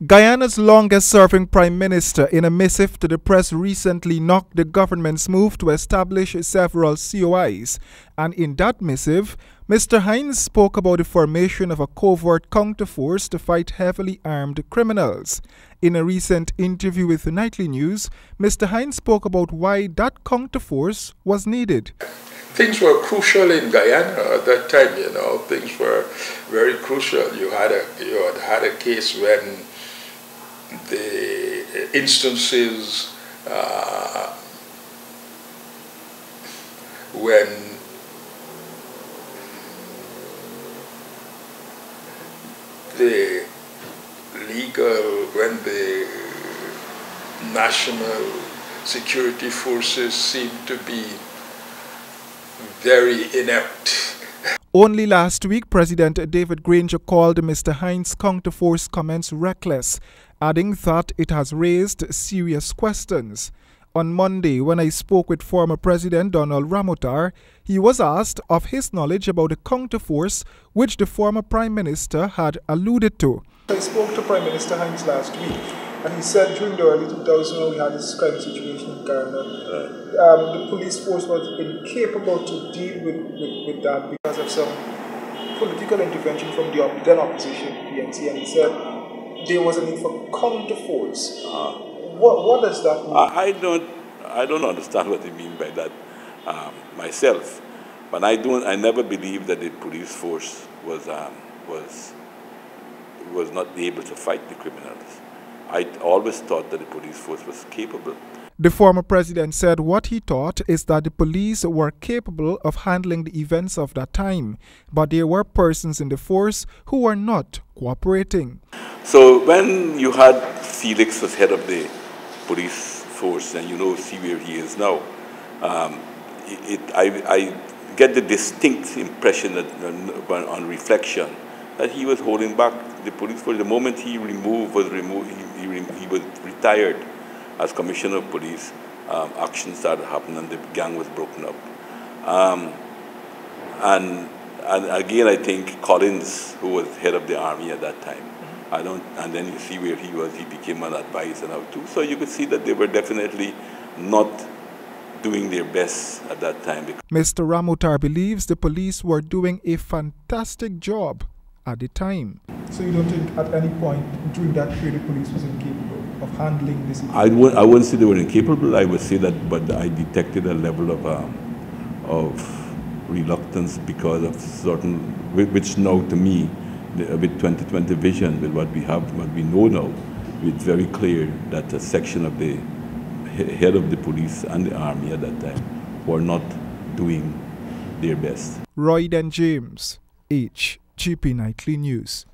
Guyana's longest-serving Prime Minister, in a missive to the press, recently knocked the government's move to establish several COIs. And in that missive, Mr. Hines spoke about the formation of a covert counterforce to fight heavily armed criminals. In a recent interview with the Nightly News, Mr. Hines spoke about why that counterforce was needed. Things were crucial in Guyana at that time, things were very crucial. You had a case when the instances when the national security forces seemed to be very inept. Only last week, President David Granger called Mr. Hines' counterforce comments reckless, adding that it has raised serious questions. On Monday, when I spoke with former President Donald Ramotar, he was asked of his knowledge about the counterforce which the former Prime Minister had alluded to. I spoke to Prime Minister Hines last week, and he said during the early 2000s when we had this crime situation in Ghana, the police force was incapable to deal with that because of some political intervention from the then opposition, PNC, and he said there was a need for counterforce. What does that mean? I don't understand what they mean by that myself, but I never believed that the police force was not able to fight the criminals. I always thought that the police force was capable. The former president said what he thought is that the police were capable of handling the events of that time, but there were persons in the force who were not cooperating. So when you had Felix as head of the police force, and see where he is now, I get the distinct impression that on reflection that he was holding back the police force. The moment he was retired as commissioner of police, action started happening and the gang was broken up. And again, I think Collins, who was head of the army at that time, and then you see where he was, he became an advisor now too. So you could see that they were definitely not doing their best at that time. Mr. Ramotar believes the police were doing a fantastic job at the time. So you don't think at any point during that period the police was incapable of handling this? I wouldn't say they were incapable. I would say that, but I detected a level of reluctance because of certain, which now to me, with 2020 vision, with what we know now, it's very clear that a section of the head of the police and the army at that time were not doing their best. Roy and James, HGP Nightly News.